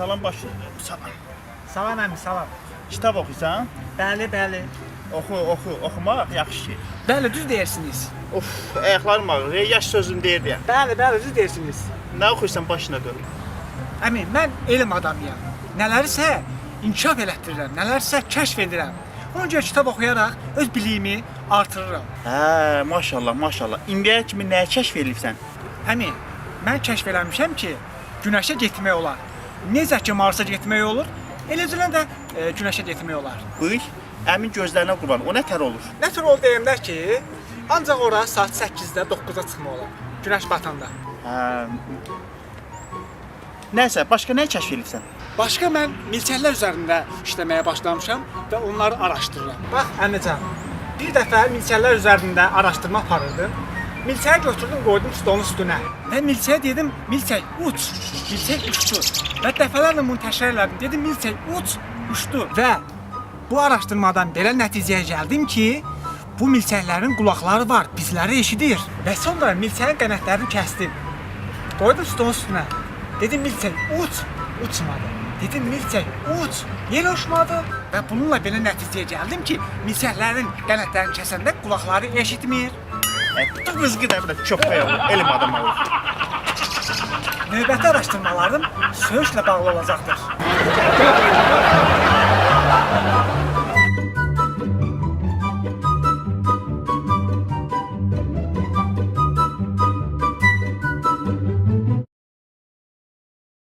Salam başı. Salam. Salam əmi, salam. Kitab oxuysan? Bəli, bəli. Oxumaq yaxşı şey. Bəli, düz deyirsiniz. Of, ayaqlarım ağrır. Yaş sözünü deyir deyə. Bəli, düz deyirsiniz. Nə oxuyursan başına dön. Əmi, mən elm adamıyam. Nələrisə inkişaf elətdirirəm, nələrsə kəşf edirəm. Ona görə kitab oxuyaraq öz biliyimi artırıram. Hə, maşallah, maşallah. İndiyə kimi nəyə kəşf edibsən? Əmi, mən kəşf eləmişəm ki, günəşə getmək olar. Necə ki Marsa getmək olur, eləcə də günəşə getmək olar. Bıy, əmin gözlərinə qurban. O nə tər olur? Nə tür ol deyəndə ki, ancaq ora saat 8-də 9-da çıxmaq olar. Günəş batanda. Hə. Nəsə, başqa nə kəşf edibsən? Başqa mən milçəklər üzərində işləməyə başlamışam və onları araşdırıram. Bax, əmican, bir dəfə milçəklər üzərində araşdırma aparırdım. Milçəyi götürdüm, qoydum stolun üstünə. Və milçəyə dedim, milçək uç. Milçək uçdu. Və dəfələrlə bunu təkrar elədim. Dedim, milçək uç, uçdu. Və bu araşdırmadan belə nəticəyə gəldim ki, bu milçəklərin qulaqları var, bizləri eşidir. Və sonra milçəyin qanadlarını kəsdim. Qoydum stolun üstünə. Dedim, milçək uç, uçmadı. Dedim, milçək uç, yenə uçmadı. Və bununla belə nəticəyə gəldim ki, milçəklərin qanadlarını kəsəndə qulaqları eşitmir. Bu qızğı da bir köpək olur, elm adamı olur. Növbəti araşdırmalarım söyüşlə bağlı olacaqdır.